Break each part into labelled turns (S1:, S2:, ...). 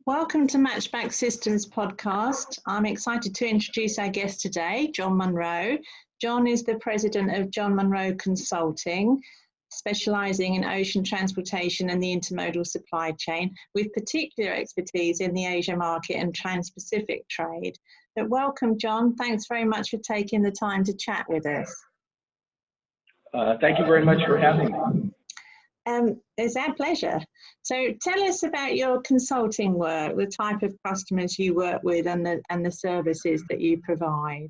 S1: Welcome to Matchback Systems podcast. I'm excited to introduce our guest today, Jon Monroe. Jon is the president of Jon Monroe Consulting, specializing in ocean transportation and the intermodal supply chain, with particular expertise in the Asia market and Transpacific trade. But welcome, Jon. Thanks very much for taking the time to chat with us.
S2: Thank you very much for having me.
S1: It's our pleasure. So tell us about your consulting work, the type of customers you work with and the services that you provide.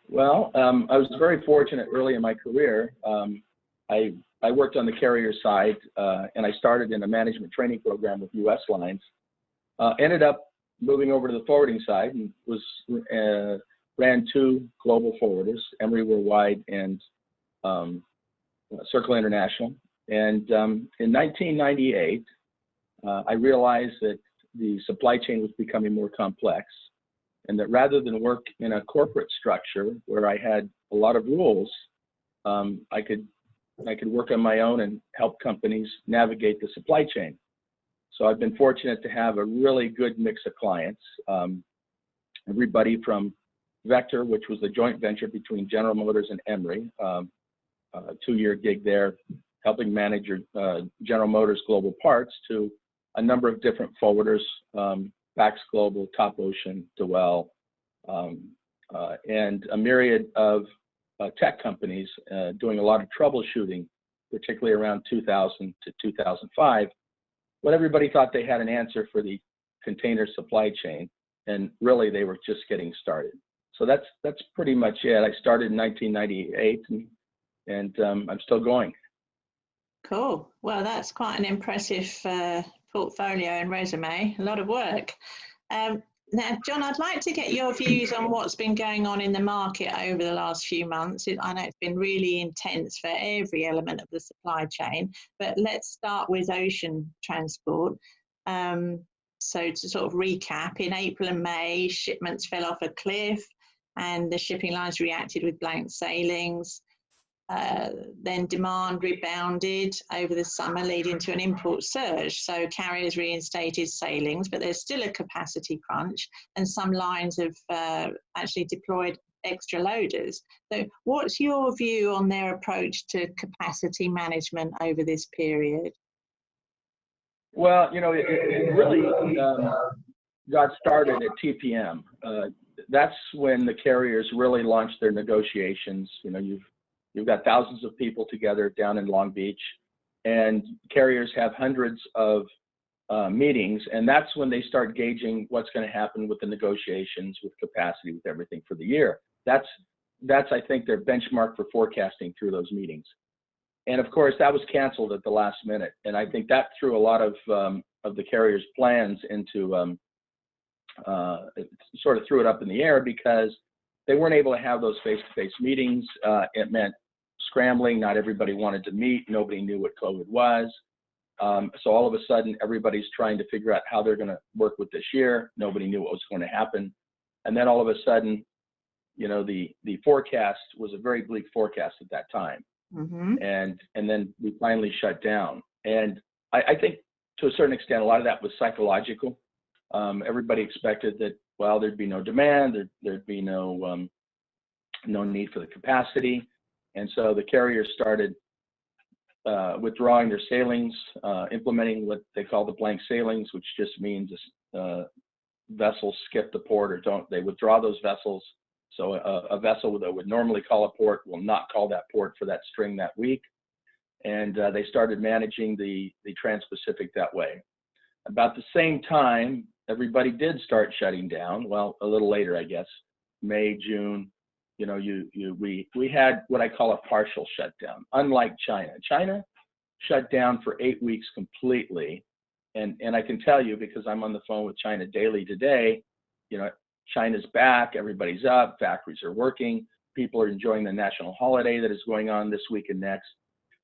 S2: Well, I was very fortunate early in my career. I worked on the carrier side and I started in a management training program with US Lines. Ended up moving over to the forwarding side and ran two global forwarders, Emery Worldwide and Circle International. And in 1998, I realized that the supply chain was becoming more complex, and that rather than work in a corporate structure where I had a lot of rules, I could work on my own and help companies navigate the supply chain. So I've been fortunate to have a really good mix of clients. Everybody from Vector, which was a joint venture between General Motors and Emery, a 2-year gig there, helping manage General Motors Global Parts, to a number of different forwarders, Bax Global, Top Ocean, Dwell, and a myriad of tech companies doing a lot of troubleshooting, particularly around 2000 to 2005, when everybody thought they had an answer for the container supply chain, and really they were just getting started. So that's pretty much it. I started in 1998, and I'm still going.
S1: Cool. Well, that's quite an impressive portfolio and resume. A lot of work. Now, Jon, I'd like to get your views on what's been going on in the market over the last few months. I know it's been really intense for every element of the supply chain, but let's start with ocean transport. So to sort of recap, in April and May, shipments fell off a cliff and the shipping lines reacted with blank sailings. Then demand rebounded over the summer, leading to an import surge. So carriers reinstated sailings, but there's still a capacity crunch, and some lines have actually deployed extra loaders. So what's your view on their approach to capacity management over this period?
S2: Well, you know, it really got started at TPM. That's when the carriers really launched their negotiations. You know, you've got thousands of people together down in Long Beach, and carriers have hundreds of meetings, and that's when they start gauging what's going to happen with the negotiations, with capacity, with everything for the year. That's I think their benchmark for forecasting through those meetings. And of course, that was canceled at the last minute, and I think that threw a lot of the carriers' plans into it sort of threw it up in the air, because they weren't able to have those face-to-face meetings. It meant scrambling. Not everybody wanted to meet. Nobody knew what COVID was. So all of a sudden, everybody's trying to figure out how they're going to work with this year. Nobody knew what was going to happen. And then all of a sudden, you know, the forecast was a very bleak forecast at that time. Mm-hmm. And then we finally shut down. And I think to a certain extent, a lot of that was psychological. Everybody expected that, well, there'd be no demand, there'd be no need for the capacity. And so the carriers started withdrawing their sailings, implementing what they call the blank sailings, which just means vessels skip the port or don't. They withdraw those vessels. So a vessel that would normally call a port will not call that port for that string that week. And they started managing the Transpacific that way. About the same time, everybody did start shutting down. Well, a little later, I guess, May, June. You know, we had what I call a partial shutdown. Unlike China, China shut down for 8 weeks completely, and I can tell you, because I'm on the phone with China daily today. You know, China's back. Everybody's up. Factories are working. People are enjoying the national holiday that is going on this week and next.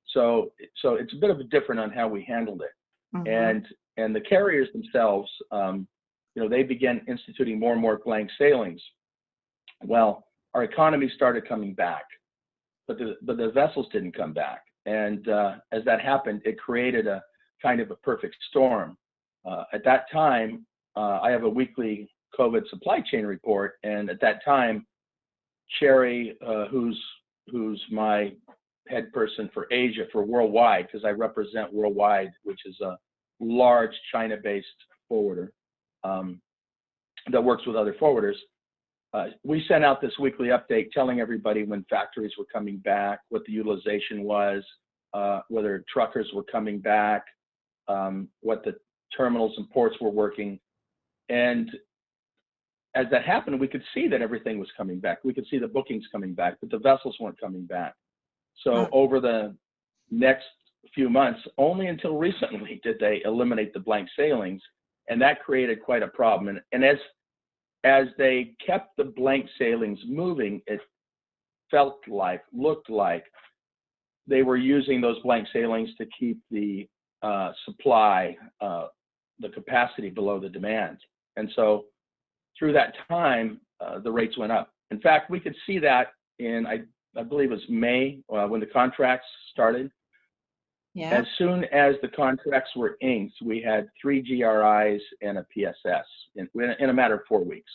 S2: So it's a bit of a different on how we handled it. Mm-hmm. And the carriers themselves, you know, they began instituting more and more blank sailings. Well, our economy started coming back, but the vessels didn't come back. And as that happened, it created a kind of a perfect storm. At that time, I have a weekly COVID supply chain report, and at that time, Sherry, who's my head person for Asia, for worldwide, because I represent worldwide, which is a large China-based forwarder that works with other forwarders. We sent out this weekly update telling everybody when factories were coming back, what the utilization was, whether truckers were coming back, what the terminals and ports were working. And as that happened, we could see that everything was coming back. We could see the bookings coming back, but the vessels weren't coming back. So over the next few months, only until recently did they eliminate the blank sailings, and that created quite a problem. And as they kept the blank sailings moving, it felt like, looked like they were using those blank sailings to keep the supply, the capacity below the demand. And so through that time, the rates went up. In fact, we could see that in, I believe it was May, when the contracts started.
S1: Yeah.
S2: As soon as the contracts were inked, we had 3 GRIs and a PSS in a matter of 4 weeks.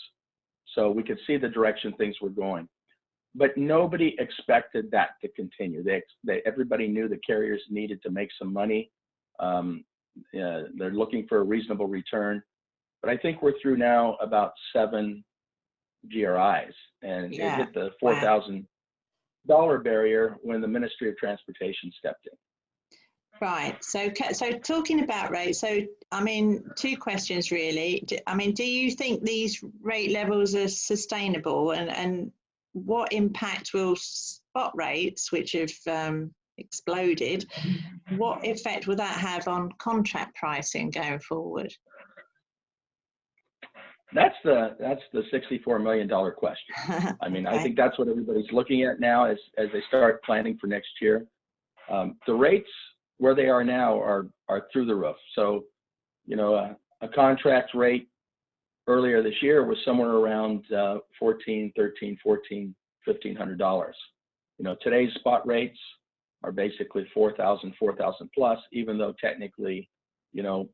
S2: So we could see the direction things were going. But nobody expected that to continue. Everybody knew the carriers needed to make some money. They're looking for a reasonable return. But I think we're through now about 7 GRIs, and it hit the $4,000 barrier when the Ministry of Transportation stepped in.
S1: Right. So talking about rates, so I mean, 2 questions really. Do you think these rate levels are sustainable, and what impact will spot rates, which have exploded, what effect will that have on contract pricing going forward?
S2: That's the $64 million question. I mean, okay. I think that's what everybody's looking at now as they start planning for next year. The rates where they are now are through the roof. So, you know, a contract rate earlier this year was somewhere around $1,500 You know, today's spot rates are basically $4,000 plus, even though technically, you know,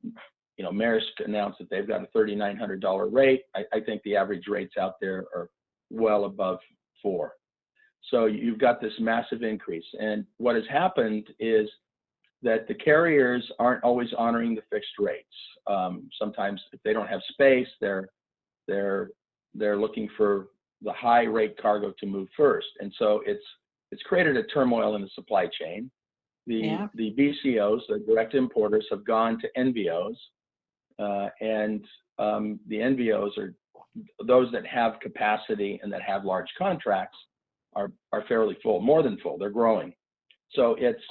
S2: Maersk announced that they've got a $3,900 rate. I think the average rates out there are well above $4,000. So you've got this massive increase. And what has happened is that the carriers aren't always honoring the fixed rates. Sometimes if they don't have space, they're looking for the high rate cargo to move first. And so it's created a turmoil in the supply chain. The BCOs, the direct importers, have gone to NVOs, and the NVOs are those that have capacity and that have large contracts are fairly full, more than full. They're growing. So it's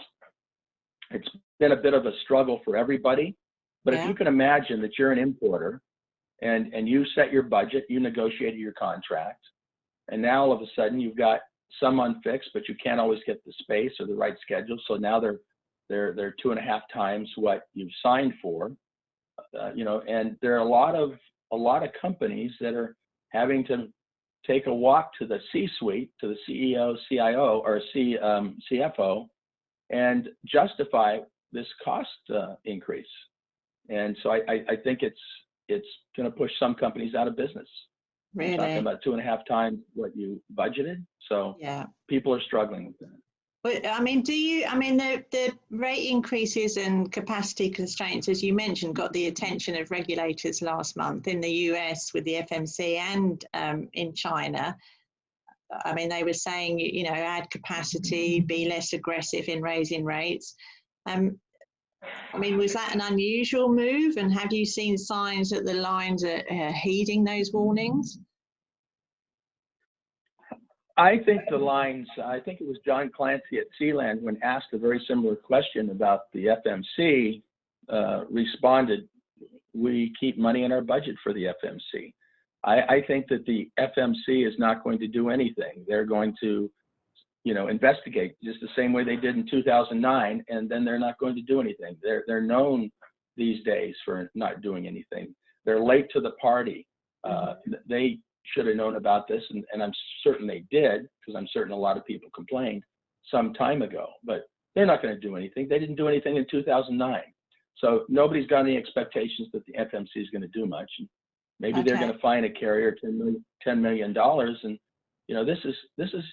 S2: been a bit of a struggle for everybody. But if you can imagine that you're an importer and you set your budget, you negotiated your contract, and now all of a sudden you've got some unfixed, but you can't always get the space or the right schedule. So now they're 2.5 times what you've signed for, you know. And there are a lot of companies that are having to take a walk to the C-suite, to the CEO, CIO, or CFO, and justify this cost increase. And so I think it's going to push some companies out of business.
S1: Really?
S2: I'm talking about 2.5 times what you budgeted. So people are struggling with that.
S1: But I mean, the rate increases and capacity constraints, as you mentioned, got the attention of regulators last month in the US with the FMC and in China. I mean, they were saying, you know, add capacity, be less aggressive in raising rates. I mean, was that an unusual move? And have you seen signs that the lines are heeding those warnings?
S2: I think it was John Clancy at Sealand, when asked a very similar question about the FMC, responded, we keep money in our budget for the FMC. I think that the FMC is not going to do anything. They're going to, you know, investigate just the same way they did in 2009, and then they're not going to do anything. They're known these days for not doing anything. They're late to the party. They should have known about this, and I'm certain they did, because I'm certain a lot of people complained some time ago, but they're not going to do anything. They didn't do anything in 2009. So nobody's got any expectations that the FMC is going to do much. Maybe they're
S1: Okay.
S2: going to find a carrier $10 million, and this is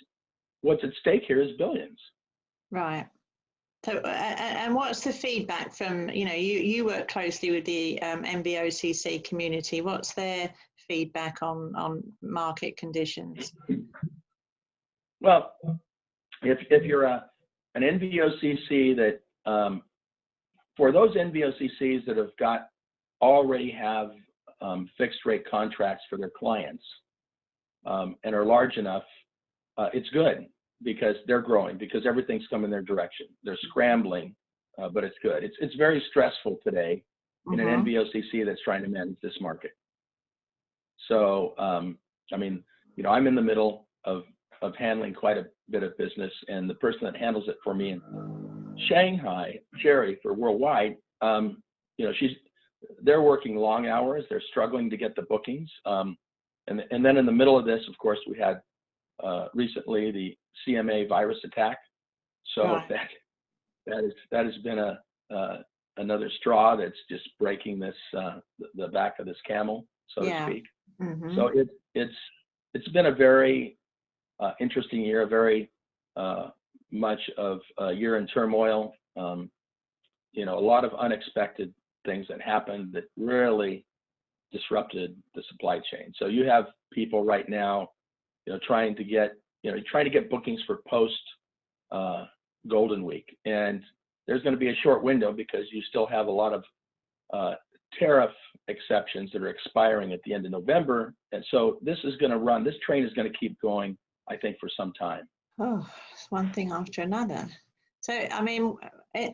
S2: what's at stake here is billions.
S1: Right. So, and what's the feedback from, you work closely with the MBOCC community. What's their feedback on market conditions?
S2: Well, if you're an NVOCC that, for those NVOCCs that already have fixed rate contracts for their clients and are large enough, it's good because they're growing, because everything's coming their direction. They're scrambling, but it's good. It's very stressful today in an NVOCC that's trying to manage this market. So, I'm in the middle of handling quite a bit of business, and the person that handles it for me in Shanghai, Sherry, for worldwide, they're working long hours. They're struggling to get the bookings. And then in the middle of this, of course, we had recently the CMA virus attack. So
S1: Right.
S2: that has been another straw that's just breaking this the back of this camel, so to speak. So it's been a very interesting year, very much of a year in turmoil. A lot of unexpected things that happened that really disrupted the supply chain. So you have people right now, trying to get bookings for post Golden Week, and there's going to be a short window because you still have a lot of tariff exceptions that are expiring at the end of November, and so this train is going to keep going, I think, for some time.
S1: Oh, it's one thing after another. So,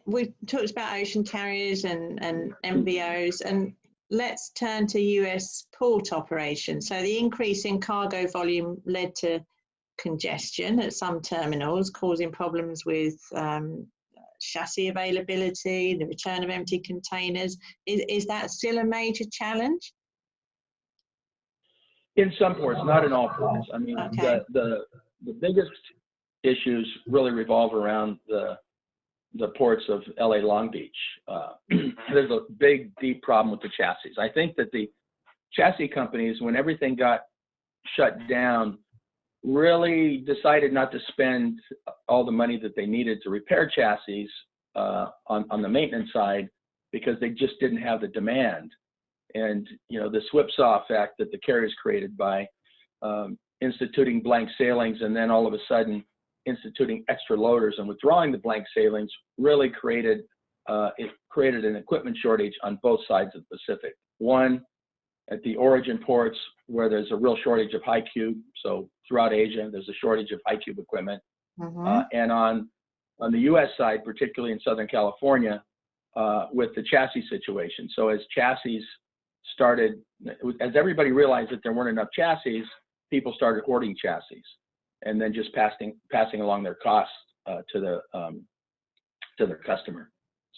S1: we talked about ocean carriers and MBOs, and let's turn to US port operations. So the increase in cargo volume led to congestion at some terminals, causing problems with chassis availability, the return of empty containers. Is that still a major challenge?
S2: In some ports, not in all ports.
S1: Okay.
S2: The biggest issues really revolve around the ports of LA Long Beach. There's a big, deep problem with the chassis. I think that the chassis companies, when everything got shut down, really decided not to spend all the money that they needed to repair chassis on the maintenance side because they just didn't have the demand. And the whipsaw effect that the carriers created by instituting blank sailings and then all of a sudden instituting extra loaders and withdrawing the blank sailings really created an equipment shortage on both sides of the Pacific. One, at the origin ports where there's a real shortage of high cube. So throughout Asia, there's a shortage of high cube equipment. And on the US side, particularly in Southern California, with the chassis situation. So as everybody realized that there weren't enough chassis, people started hoarding chassis and then just passing along their costs to their customer.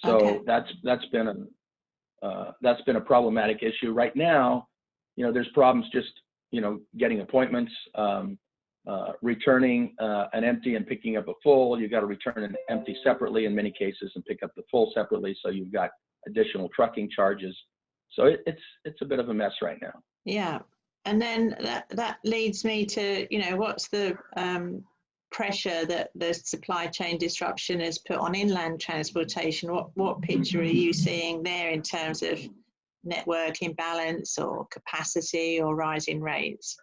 S2: So that's been a problematic issue. Right now, there's problems just getting appointments, returning an empty and picking up a full. You've got to return an empty separately in many cases and pick up the full separately. So you've got additional trucking charges. So it's a bit of a mess right now.
S1: Yeah. And then that leads me to, what's the pressure that the supply chain disruption has put on inland transportation? What picture are you seeing there in terms of network imbalance or capacity or rising rates?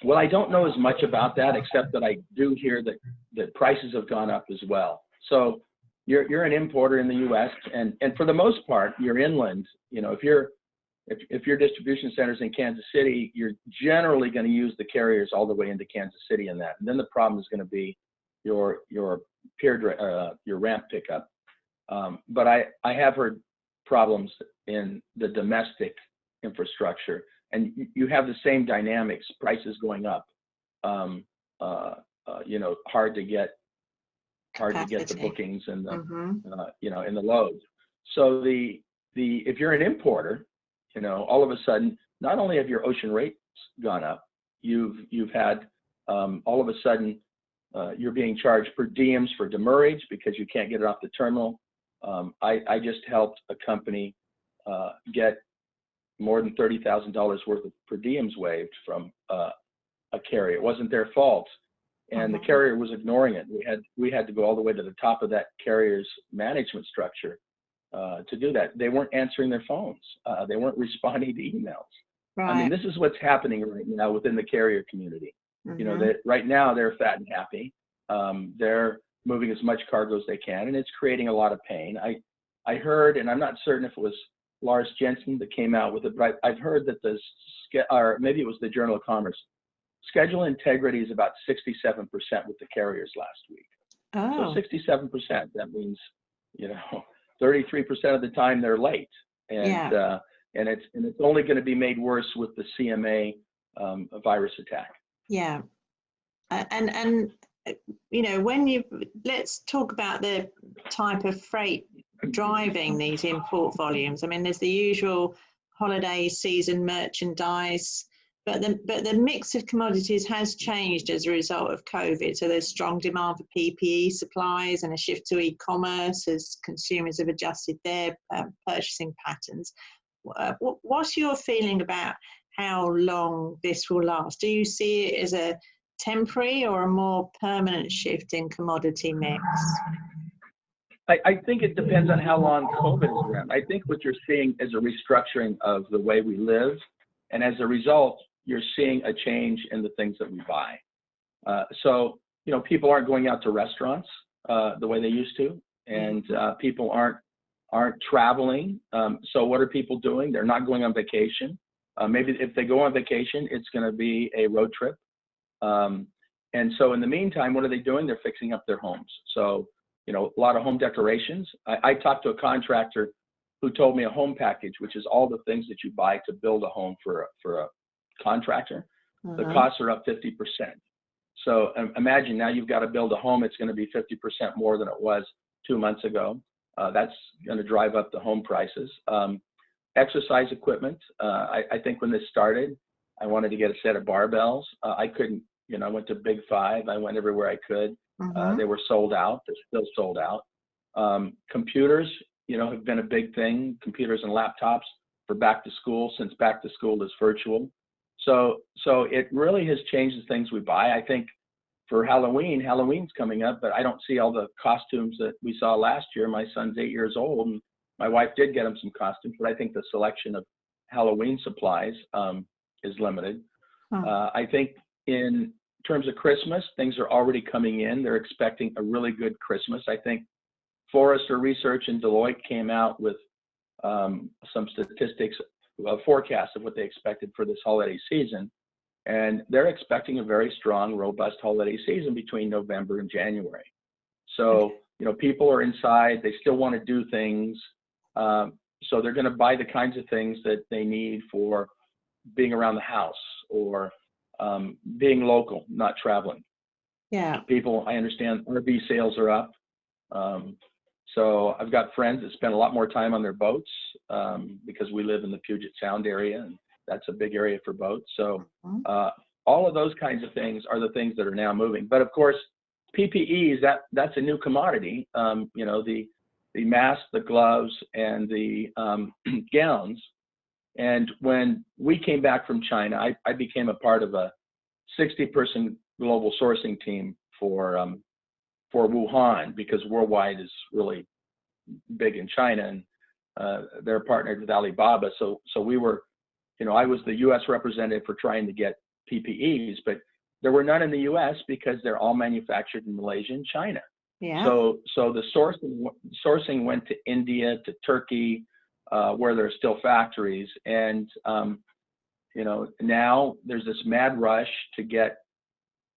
S2: Well, I don't know as much about that, except that I do hear that prices have gone up as well. So you're an importer in the U.S. and for the most part, you're inland. If your distribution center's in Kansas City, you're generally going to use the carriers all the way into Kansas City and that. And then the problem is going to be your ramp pickup. But I have heard problems in the domestic infrastructure, and you have the same dynamics, prices going up, hard to get the bookings and the, and the loads. So if you're an importer, all of a sudden, not only have your ocean rates gone up, you've had all of a sudden you're being charged per diems for demurrage because you can't get it off the terminal. I just helped a company get more than $30,000 worth of per diems waived from a carrier. It wasn't their fault, and the carrier was ignoring it. We had to go all the way to the top of that carrier's management structure to do that. They weren't answering their phones. They weren't responding to emails.
S1: Right.
S2: I mean, this is what's happening right now within the carrier community. You know, that right now they're fat and happy. They're moving as much cargo as they can, and it's creating a lot of pain. I heard, and I'm not certain if it was Lars Jensen that came out with it, but I've heard that or maybe it was the Journal of Commerce, schedule integrity is about 67% with the carriers last week.
S1: Oh.
S2: So 67%, that means, you know, 33% of the time they're late. And and it's only going to be made worse with the CMA virus attack.
S1: Yeah. And you know, let's talk about the type of freight driving these import volumes. I mean, there's the usual holiday season merchandise, but the mix of commodities has changed as a result of COVID. So there's strong demand for PPE supplies and a shift to e-commerce as consumers have adjusted their purchasing patterns. What's your feeling about how long this will last? Do you see it as a temporary or a more permanent shift in commodity mix?
S2: I think it depends on how long COVID is around. I think what you're seeing is a restructuring of the way we live, and as a result, you're seeing a change in the things that we buy. So, you know, people aren't going out to restaurants the way they used to, and people aren't traveling. So what are people doing? They're not going on vacation. Maybe if they go on vacation, it's going to be a road trip. And so in the meantime, what are they doing? They're fixing up their homes. So, you know, a lot of home decorations. I talked to a contractor who told me a home package, which is all the things that you buy to build a home for a contractor. The costs are up 50%. So imagine now you've got to build a home. It's going to be 50% more than it was 2 months ago. That's going to drive up the home prices. Exercise equipment. I think when this started, I wanted to get a set of barbells. I couldn't, you know, I went to Big Five. I went everywhere I could. They were sold out. They're still sold out. Computers, you know, have been a big thing. Computers and laptops for back to school, since back to school is virtual. So it really has changed the things we buy. I think for Halloween's coming up, but I don't see all the costumes that we saw last year. My son's 8 years old, and my wife did get him some costumes, but I think the selection of Halloween supplies is limited. I think in terms of Christmas, things are already coming in. They're expecting a really good Christmas. I think Forrester Research and Deloitte came out with some statistics, a forecast of what they expected for this holiday season. And they're expecting a very strong, robust holiday season between November and January. So, you know, people are inside, they still want to do things. So they're going to buy the kinds of things that they need for being around the house or being local, not traveling.
S1: Yeah.
S2: People, I understand RV sales are up. So I've got friends that spend a lot more time on their boats because we live in the Puget Sound area, and that's a big area for boats. So all of those kinds of things are the things that are now moving. But of course, PPEs, that's a new commodity. You know, the masks, the gloves, and the gowns. And when we came back from China, I became a part of a 60-person global sourcing team for Wuhan, because worldwide is really big in China, and they're partnered with Alibaba. So we were, you know, I was the U.S. representative for trying to get PPEs, but there were none in the U.S. because they're all manufactured in Malaysia and China.
S1: Yeah.
S2: So the sourcing went to India, to Turkey, where there are still factories, and you know, now there's this mad rush to get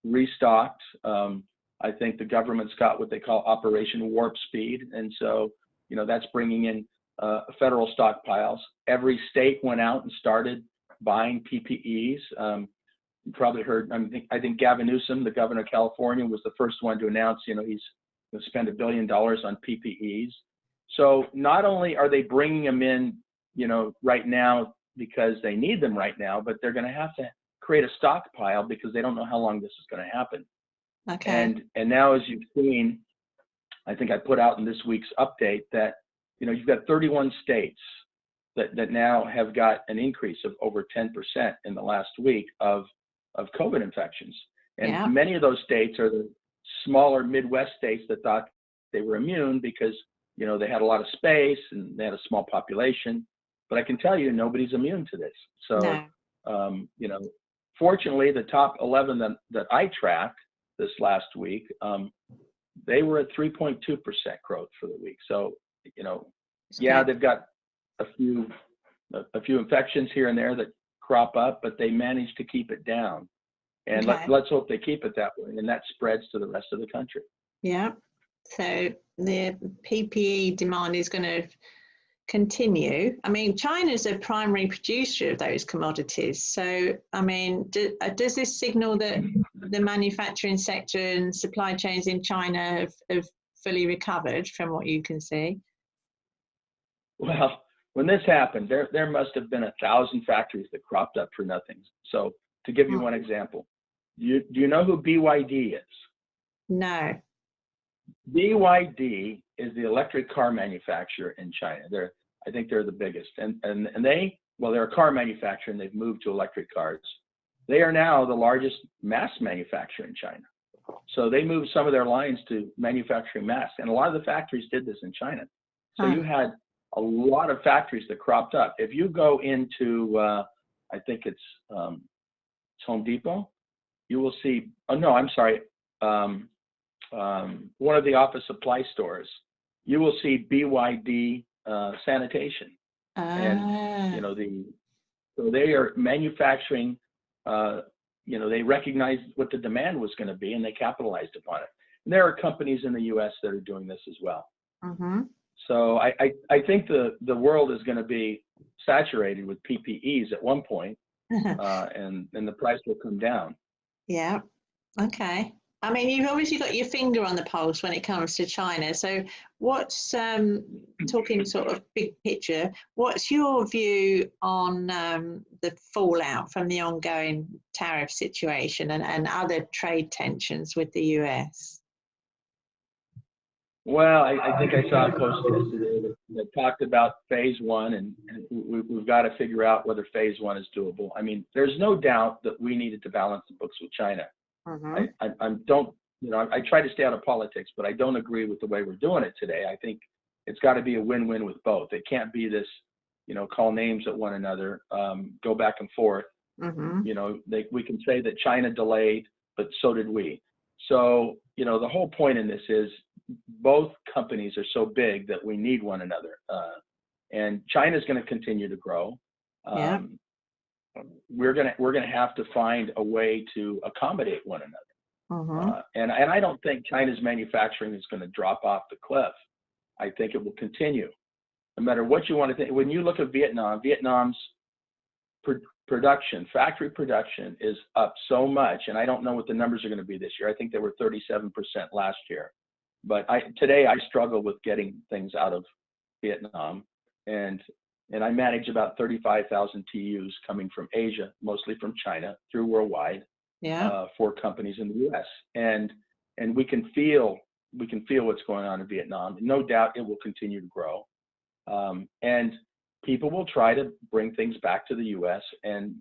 S2: restocked. I think the government's got what they call Operation Warp Speed, and so, you know, that's bringing in federal stockpiles. Every state went out and started buying PPEs. You probably heard. I think Gavin Newsom, the governor of California, was the first one to announce, you know, he's going to spend $1 billion on PPEs. So not only are they bringing them in, you know, right now because they need them right now, but they're going to have to create a stockpile because they don't know how long this is going to happen.
S1: Okay.
S2: And now, as you've seen, I think I put out in this week's update that, you've got 31 states that now have got an increase of over 10% in the last week of COVID infections. And
S1: Yeah.
S2: many of those states are the smaller Midwest states that thought they were immune because, they had a lot of space and they had a small population. But I can tell you, nobody's immune to this. So,
S1: No.
S2: Fortunately, the top 11 that I tracked this last week, they were at 3.2% growth for the week. So, they've got a few infections here and there that crop up, but they managed to keep it down. And let's hope they keep it that way, and that spreads to the rest of the country.
S1: Yeah. So the PPE demand is going to continue. I mean, China's a primary producer of those commodities. So, I mean, does this signal that the manufacturing sector and supply chains in China have fully recovered from what you can see?
S2: Well, when this happened, there must have been 1,000 factories that cropped up for nothing. So to give you one example, do you know who BYD is? No. BYD is the electric car manufacturer in China. I think they're the biggest. And they're a car manufacturer and they've moved to electric cars. They are now the largest mass manufacturer in China. So they moved some of their lines to manufacturing masks. And a lot of the factories did this in China. So you had a lot of factories that cropped up. If you go into, I think it's Home Depot, you will see, one of the office supply stores, you will see BYD sanitation. And, so they are manufacturing, they recognized what the demand was going to be and they capitalized upon it. And there are companies in the US that are doing this as well. Mm-hmm. So I think the world is going to be saturated with PPEs at one point, and the price will come down. Yeah. Okay. I mean, you've obviously got your finger on the pulse when it comes to China. So what's, talking sort of big picture, what's your view on the fallout from the ongoing tariff situation and other trade tensions with the US? Well, I think I saw a post yesterday that talked about phase one, and we've got to figure out whether phase one is doable. I mean, there's no doubt that we needed to balance the books with China. Mm-hmm. I try to stay out of politics, but I don't agree with the way we're doing it today. I think it's got to be a win-win with both. It can't be this, call names at one another, go back and forth. Mm-hmm. We can say that China delayed, but so did we. So, the whole point in this is both companies are so big that we need one another. And China's going to continue to grow. We're going to have to find a way to accommodate one another. Mm-hmm. And I don't think China's manufacturing is going to drop off the cliff. I think it will continue. No matter what you want to think. When you look at Vietnam's factory production is up so much, and I don't know what the numbers are going to be this year. I think they were 37% last year. But today I struggle with getting things out of Vietnam, and I manage about 35,000 TUs coming from Asia, mostly from China, through Worldwide, for companies in the U.S. And we can feel what's going on in Vietnam. No doubt it will continue to grow, and people will try to bring things back to the U.S. and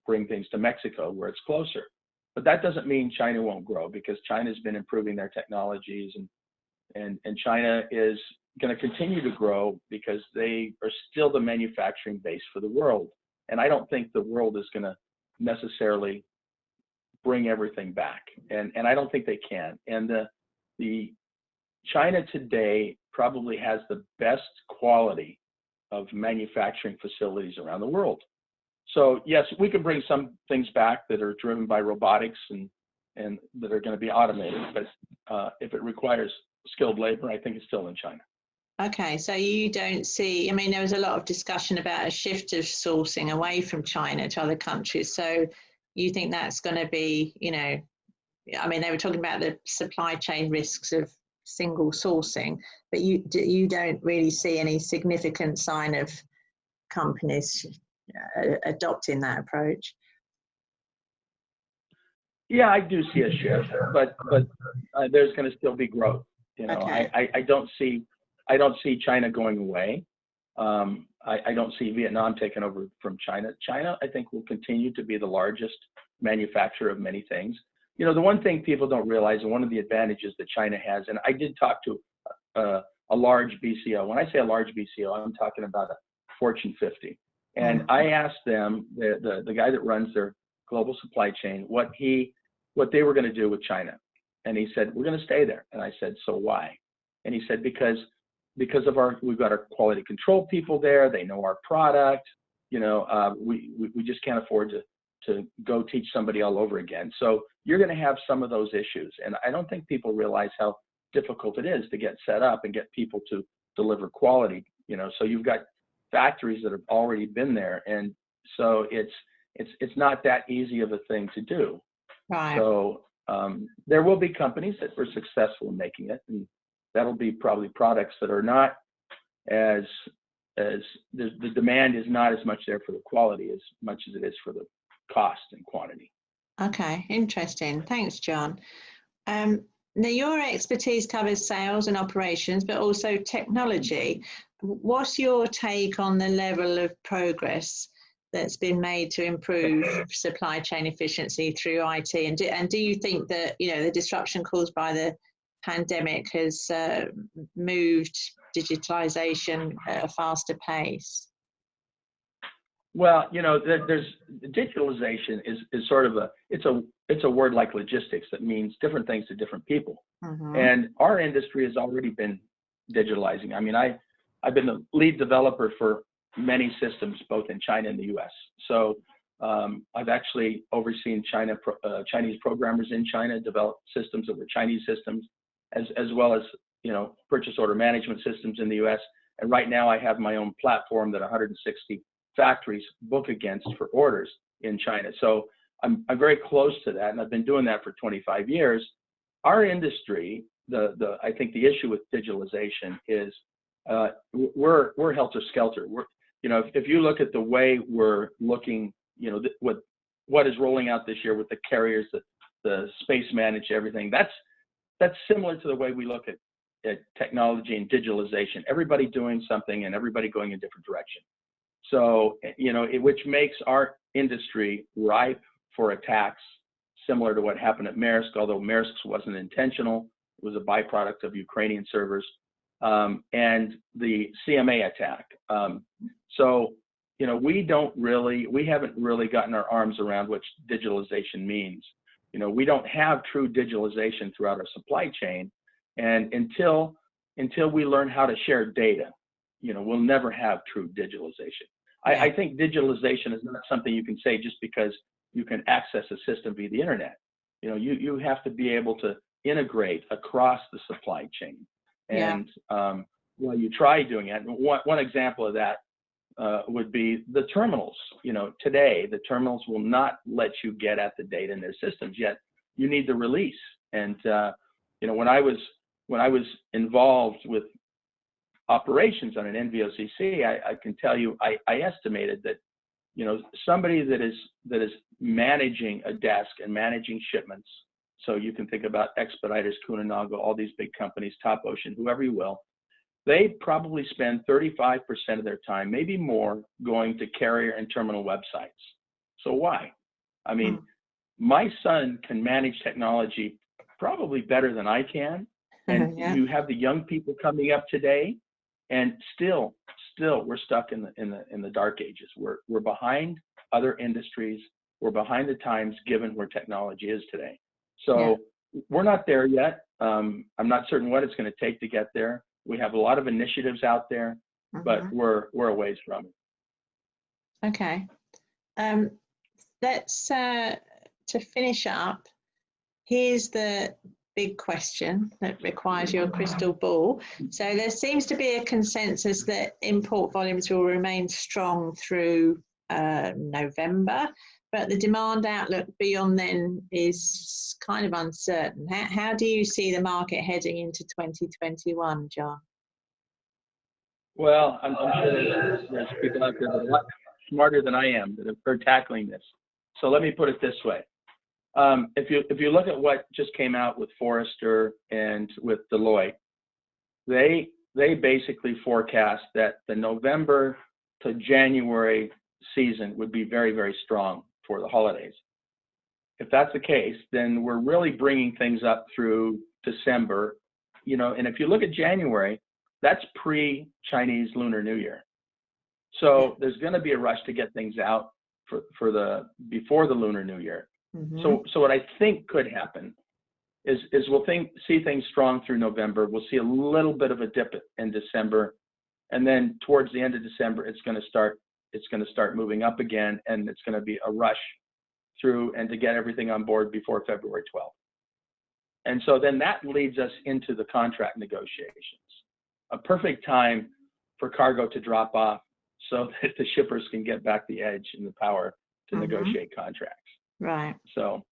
S2: bring things to Mexico where it's closer. But that doesn't mean China won't grow, because China's been improving their technologies, and China is going to continue to grow because they are still the manufacturing base for the world. And I don't think the world is going to necessarily bring everything back. And I don't think they can. And the China today probably has the best quality of manufacturing facilities around the world. So yes, we can bring some things back that are driven by robotics and that are going to be automated, but if it requires skilled labor, I think it's still in China. Okay, so you don't see, I mean, there was a lot of discussion about a shift of sourcing away from China to other countries. So you think that's going to be, I mean, they were talking about the supply chain risks of single sourcing, but you don't really see any significant sign of companies adopting that approach? Yeah, I do see a shift, but there's going to still be growth. You know,
S1: Okay.
S2: I don't see China going away. I don't see Vietnam taking over from China. China, I think, will continue to be the largest manufacturer of many things. You know, the one thing people don't realize, and one of the advantages that China has, and I did talk to a large BCO. When I say a large BCO, I'm talking about a Fortune 50. And I asked them, the guy that runs their global supply chain, what they were going to do with China. And he said, we're going to stay there. And I said, so why? And he said, because of we've got our quality control people there. They know our product. You know, we just can't afford to go teach somebody all over again. So you're going to have some of those issues. And I don't think people realize how difficult it is to get set up and get people to deliver quality. You know, so you've got factories that have already been there. And so it's not that easy of a thing to do.
S1: Right.
S2: So there will be companies that were successful in making it, and that'll be probably products that are not as the demand is not as much there for the quality as much as it is for the cost and quantity.
S1: Okay, interesting. Thanks, Jon. Now, your expertise covers sales and operations, but also technology. What's your take on the level of progress that's been made to improve supply chain efficiency through IT? And do you think that, you know, the disruption caused by the pandemic has moved digitalization at a faster pace?
S2: Well, you know, there's digitalization is sort of it's a word like logistics that means different things to different people. And our industry has already been digitalizing. I mean, I've been the lead developer for many systems, both in China and the U.S. So I've actually overseen Chinese programmers in China develop systems that were Chinese systems, as well as, you know, purchase order management systems in the U.S. And right now I have my own platform that 160 factories book against for orders in China. So I'm very close to that, and I've been doing that for 25 years. Our industry, I think the issue with digitalization is we're helter skelter. You know, if you look at the way we're looking, you know, what is rolling out this year with the carriers, the space managed everything, that's similar to the way we look at technology and digitalization. Everybody doing something and everybody going in different direction. So, you know, which makes our industry ripe for attacks, similar to what happened at Maersk, although Maersk's wasn't intentional. It was a byproduct of Ukrainian servers, and the CMA attack. So, you know, we haven't really gotten our arms around what digitalization means. You know, we don't have true digitalization throughout our supply chain. And until we learn how to share data, you know, we'll never have true digitalization. I think digitalization is not something you can say just because you can access a system via the internet. You know, you have to be able to integrate across the supply chain. And well, you try doing it. One example of that would be the terminals. You know, today the terminals will not let you get at the data in their systems, yet you need the release. And you know, when I was involved with operations on an NVOCC, I can tell you, I estimated that, you know, somebody that is managing a desk and managing shipments. So you can think about Expeditors, Kuehne+Nagel, all these big companies, Top Ocean, whoever you will. They probably spend 35% of their time, maybe more, going to carrier and terminal websites. So why? I mean, my son can manage technology probably better than I can. And you have the young people coming up today, and still we're stuck in the dark ages. We're behind other industries. We're behind the times given where technology is today. So we're not there yet. I'm not certain what it's going to take to get there. We have a lot of initiatives out there, but we're a ways from it.
S1: Okay. Let's to finish up. Here's the big question that requires your crystal ball. So there seems to be a consensus that import volumes will remain strong through November, but the demand outlook beyond then is kind of uncertain. How do you see the market heading into 2021, Jon?
S2: Well, I'm sure there's people out there that are a lot smarter than I am that are tackling this. So let me put it this way. If you look at what just came out with Forrester and with Deloitte, they basically forecast that the November to January season would be very, very strong for the holidays. If that's the case, then we're really bringing things up through December, and if you look at January, that's pre-Chinese Lunar New Year. So there's going to be a rush to get things out before the Lunar New Year.
S1: Mm-hmm.
S2: So what I think could happen is we'll see things strong through November. We'll see a little bit of a dip in December, and then towards the end of December, it's going to start moving up again, and it's going to be a rush through and to get everything on board before February 12th. And so then that leads us into the contract negotiations. A perfect time for cargo to drop off so that the shippers can get back the edge and the power to negotiate contracts.
S1: Right.
S2: So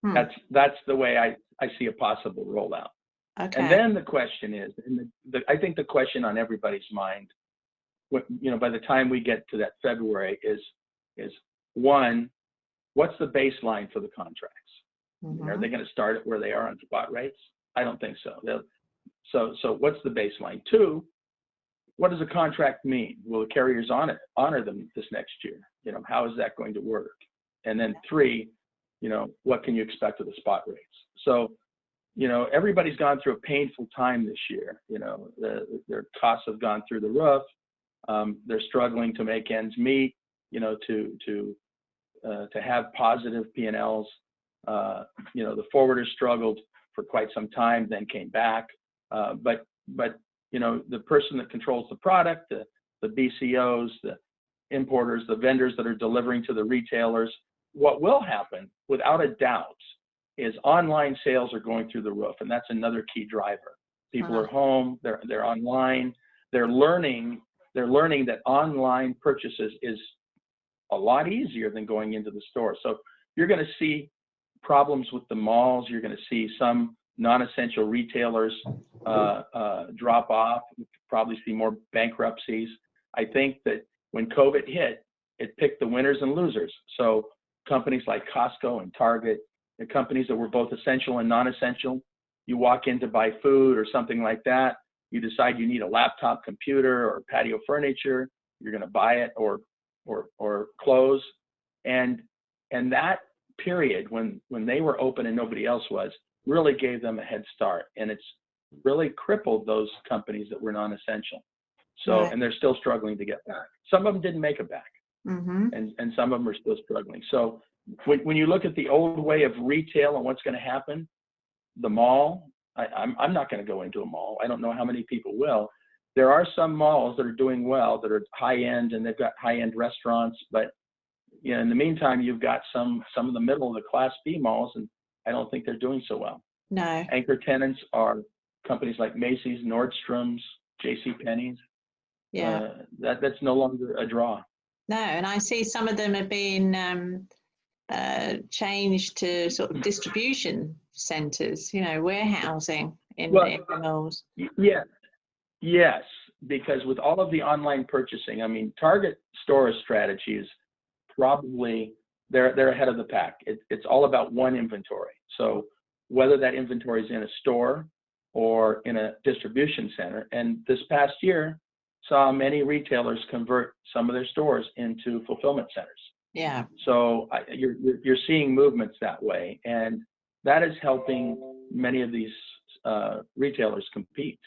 S2: that's the way I see a possible rollout.
S1: Okay.
S2: And then the question is, I think the question on everybody's mind, by the time we get to that February is one, what's the baseline for the contracts?
S1: Mm-hmm.
S2: Are they going to start at where they are on spot rates? I don't think so. So what's the baseline? Two, what does a contract mean? Will the carriers honor them this next year? How is that going to work? And then three, what can you expect of the spot rates? So, everybody's gone through a painful time this year. Their costs have gone through the roof. They're struggling to make ends meet. To have positive P&Ls. The forwarders struggled for quite some time, then came back. But the person that controls the product, the BCOs, the importers, the vendors that are delivering to the retailers, what will happen, without a doubt, is online sales are going through the roof, and that's another key driver. People are home, they're online, they're learning that online purchases is a lot easier than going into the store. So you're going to see problems with the malls. You're going to see some non-essential retailers drop off. You probably see more bankruptcies. I think that when COVID hit, it picked the winners and losers. So companies like Costco and Target, the companies that were both essential and non-essential, you walk in to buy food or something like that, you decide you need a laptop computer or patio furniture, you're going to buy it or clothes. And that period when they were open and nobody else was really gave them a head start, and it's really crippled those companies that were non-essential. So, and they're still struggling to get back. Some of them didn't make it back, and some of them are still struggling. So when you look at the old way of retail and what's going to happen, the mall, I'm not going to go into a mall. I don't know how many people will. There are some malls that are doing well, that are high-end, and they've got high-end restaurants, but in the meantime, you've got some of the middle of the Class B malls, and I don't think they're doing so well.
S1: No.
S2: Anchor tenants are companies like Macy's, Nordstrom's, JCPenney's.
S1: Yeah.
S2: That's no longer a draw.
S1: No, and I see some of them are being changed to sort of distribution centres, warehousing in the malls.
S2: Yes, because with all of the online purchasing, I mean, Target storage strategy is probably they're ahead of the pack. It's all about one inventory. So whether that inventory is in a store or in a distribution center, and this past year saw many retailers convert some of their stores into fulfillment centers.
S1: Yeah.
S2: So you're seeing movements that way, and that is helping many of these retailers compete.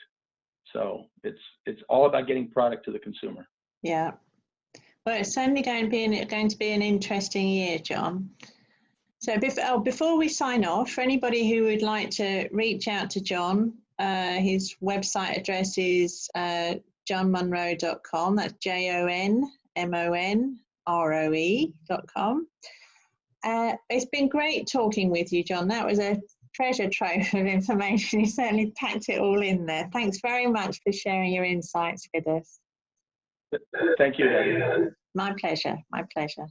S2: So it's all about getting product to the consumer.
S1: Yeah. Well, it's certainly going to be an interesting year, Jon. So before we sign off, for anybody who would like to reach out to Jon, his website address is jonmonroe.com. That's JONMONROE.com. It's been great talking with you, Jon. That was a treasure trove of information. You certainly packed it all in there. Thanks very much for sharing your insights with us.
S2: Thank you, Debbie.
S1: My pleasure. My pleasure.